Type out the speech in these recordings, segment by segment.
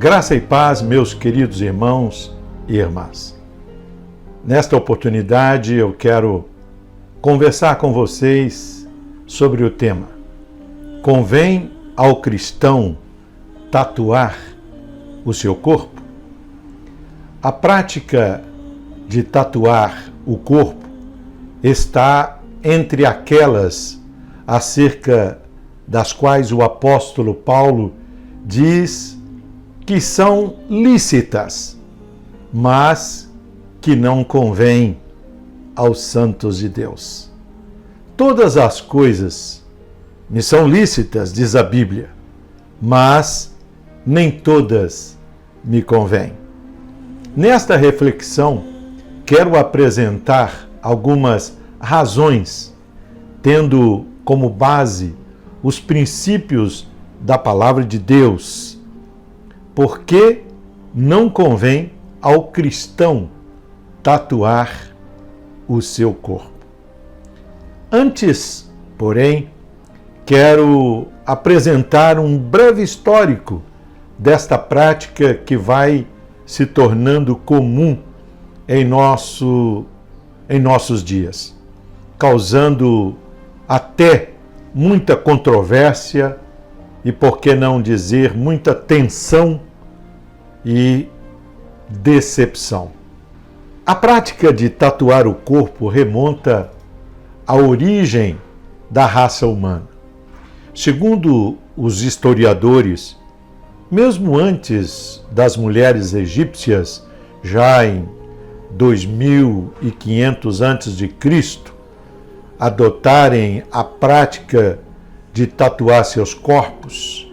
Graça e paz, meus queridos irmãos e irmãs. Nesta oportunidade eu quero conversar com vocês sobre o tema: convém ao cristão tatuar o seu corpo? A prática de tatuar o corpo está entre aquelas acerca das quais o apóstolo Paulo diz que são lícitas, mas que não convém aos santos de Deus. Todas as coisas me são lícitas, diz a Bíblia, mas nem todas me convêm. Nesta reflexão, quero apresentar algumas razões, tendo como base os princípios da Palavra de Deus, porque não convém ao cristão tatuar o seu corpo. Antes, porém, quero apresentar um breve histórico desta prática que vai se tornando comum em nossos dias, causando até muita controvérsia e, por que não dizer, muita tensão e decepção. A prática de tatuar o corpo remonta à origem da raça humana. Segundo os historiadores, mesmo antes das mulheres egípcias, já em 2500 a.C., adotarem a prática de tatuar seus corpos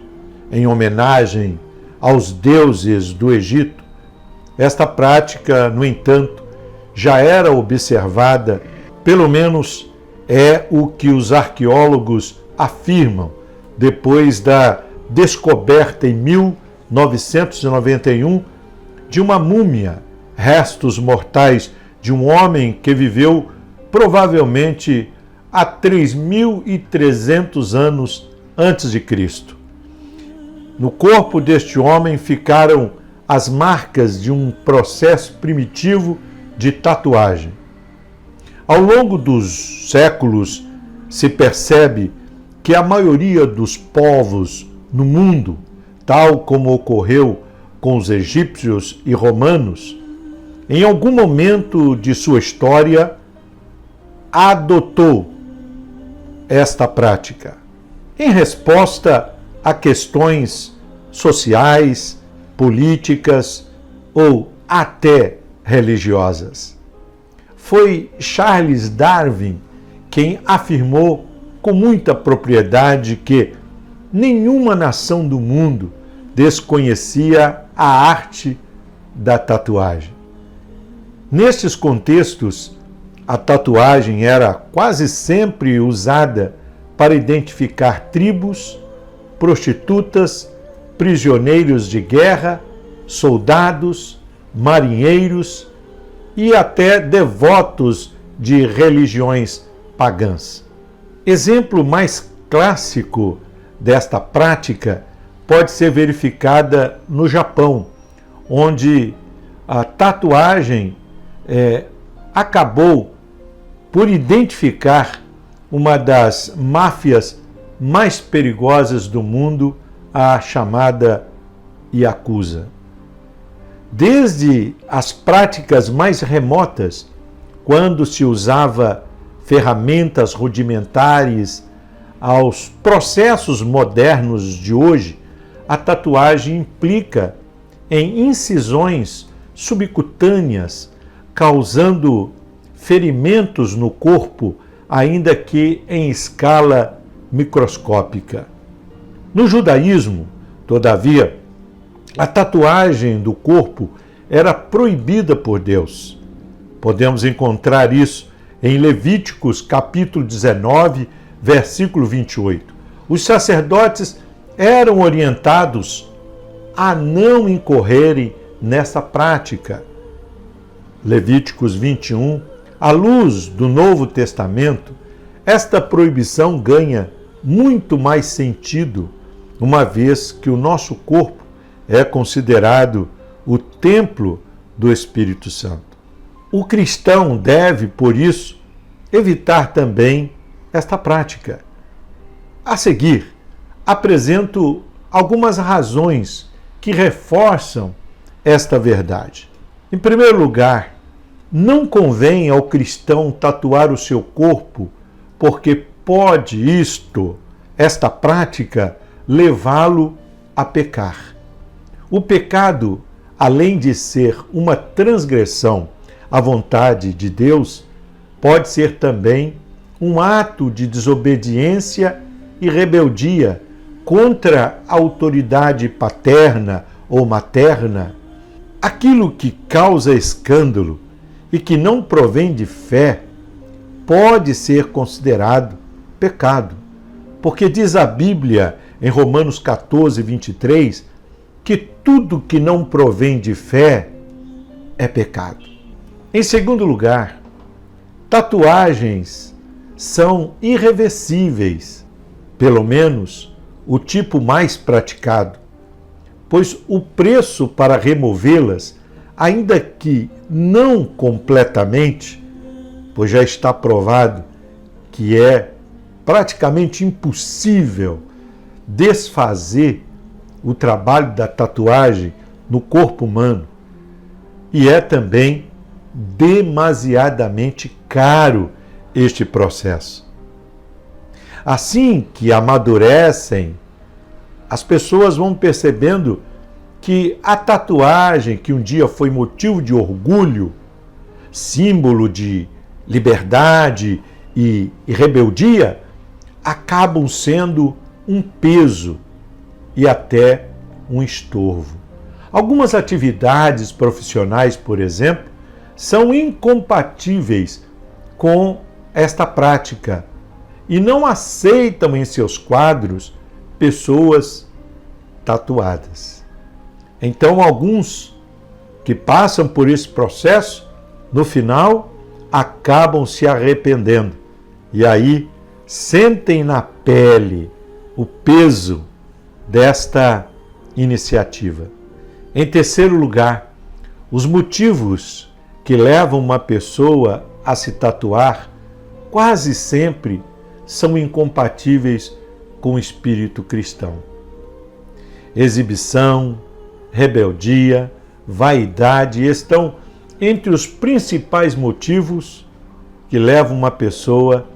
em homenagem aos deuses do Egito, esta prática, no entanto, já era observada, pelo menos é o que os arqueólogos afirmam, depois da descoberta em 1991 de uma múmia, restos mortais de um homem que viveu provavelmente há 3.300 anos antes de Cristo. No corpo deste homem ficaram as marcas de um processo primitivo de tatuagem. Ao longo dos séculos, se percebe que a maioria dos povos no mundo, tal como ocorreu com os egípcios e romanos, em algum momento de sua história, adotou esta prática, em resposta a questões sociais, políticas ou até religiosas. Foi Charles Darwin quem afirmou com muita propriedade que nenhuma nação do mundo desconhecia a arte da tatuagem. Nestes contextos, a tatuagem era quase sempre usada para identificar tribos, prostitutas, prisioneiros de guerra, soldados, marinheiros e até devotos de religiões pagãs. Exemplo mais clássico desta prática pode ser verificada no Japão, onde a tatuagem acabou por identificar uma das máfias mais perigosas do mundo, a chamada Yakuza. Desde as práticas mais remotas, quando se usava ferramentas rudimentares, aos processos modernos de hoje, a tatuagem implica em incisões subcutâneas, causando ferimentos no corpo, ainda que em escala microscópica. No judaísmo, todavia, a tatuagem do corpo era proibida por Deus. Podemos encontrar isso em Levíticos capítulo 19, versículo 28. Os sacerdotes eram orientados a não incorrerem nessa prática. Levíticos 21, à luz do Novo Testamento, esta proibição ganha muito mais sentido, uma vez que o nosso corpo é considerado o templo do Espírito Santo. O cristão deve, por isso, evitar também esta prática. A seguir, apresento algumas razões que reforçam esta verdade. Em primeiro lugar, não convém ao cristão tatuar o seu corpo, porque pode esta prática, levá-lo a pecar. O pecado, além de ser uma transgressão à vontade de Deus, pode ser também um ato de desobediência e rebeldia contra a autoridade paterna ou materna. Aquilo que causa escândalo e que não provém de fé pode ser considerado pecado, porque diz a Bíblia em Romanos 14, 23, que tudo que não provém de fé é pecado. Em segundo lugar, tatuagens são irreversíveis, pelo menos o tipo mais praticado, pois o preço para removê-las, ainda que não completamente, pois já está provado que é praticamente impossível desfazer o trabalho da tatuagem no corpo humano, e é também demasiadamente caro este processo. Assim que amadurecem, as pessoas vão percebendo que a tatuagem, que um dia foi motivo de orgulho, símbolo de liberdade e rebeldia, acabam sendo um peso e até um estorvo. Algumas atividades profissionais, por exemplo, são incompatíveis com esta prática e não aceitam em seus quadros pessoas tatuadas. Então, alguns que passam por esse processo, no final, acabam se arrependendo e aí sentem na pele o peso desta iniciativa. Em terceiro lugar, os motivos que levam uma pessoa a se tatuar quase sempre são incompatíveis com o espírito cristão. Exibição, rebeldia, vaidade estão entre os principais motivos que levam uma pessoa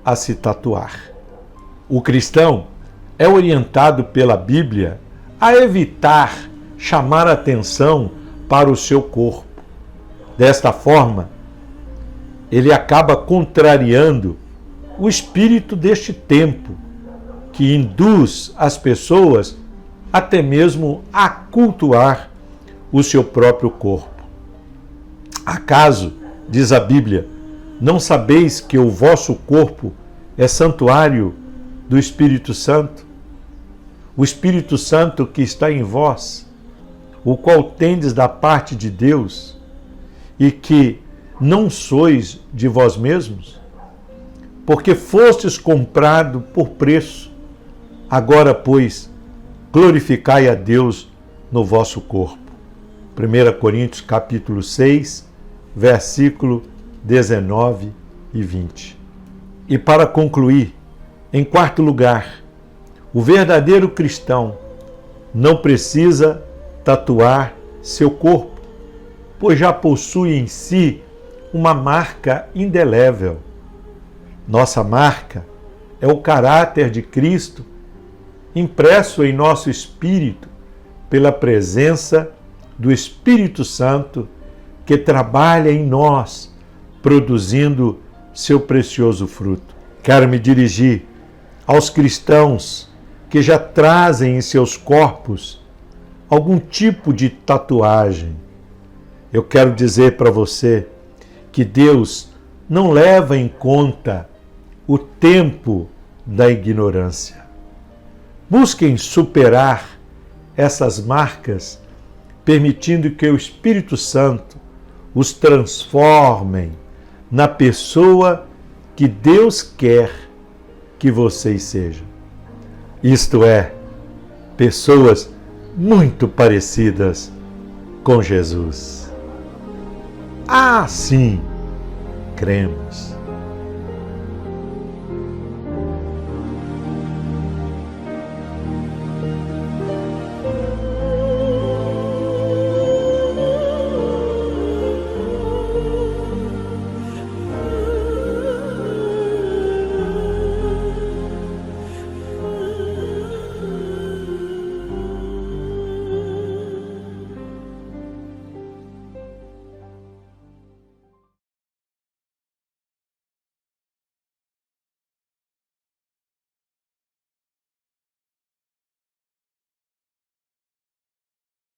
a se tatuar. O cristão é orientado pela Bíblia a evitar chamar atenção para o seu corpo. Desta forma, ele acaba contrariando o espírito deste tempo, que induz as pessoas até mesmo a cultuar o seu próprio corpo. Acaso, diz a Bíblia, não sabeis que o vosso corpo é santuário do Espírito Santo? O Espírito Santo que está em vós, o qual tendes da parte de Deus, e que não sois de vós mesmos? Porque fostes comprado por preço. Agora, pois, glorificai a Deus no vosso corpo. 1 Coríntios capítulo 6, versículo 19 e 20. E para concluir, em quarto lugar, o verdadeiro cristão não precisa tatuar seu corpo, pois já possui em si uma marca indelével. Nossa marca é o caráter de Cristo impresso em nosso espírito pela presença do Espírito Santo que trabalha em nós, produzindo seu precioso fruto. Quero me dirigir aos cristãos que já trazem em seus corpos algum tipo de tatuagem. Eu quero dizer para você que Deus não leva em conta o tempo da ignorância. Busquem superar essas marcas, permitindo que o Espírito Santo os transformem na pessoa que Deus quer que vocês sejam. Isto é, pessoas muito parecidas com Jesus. Assim cremos.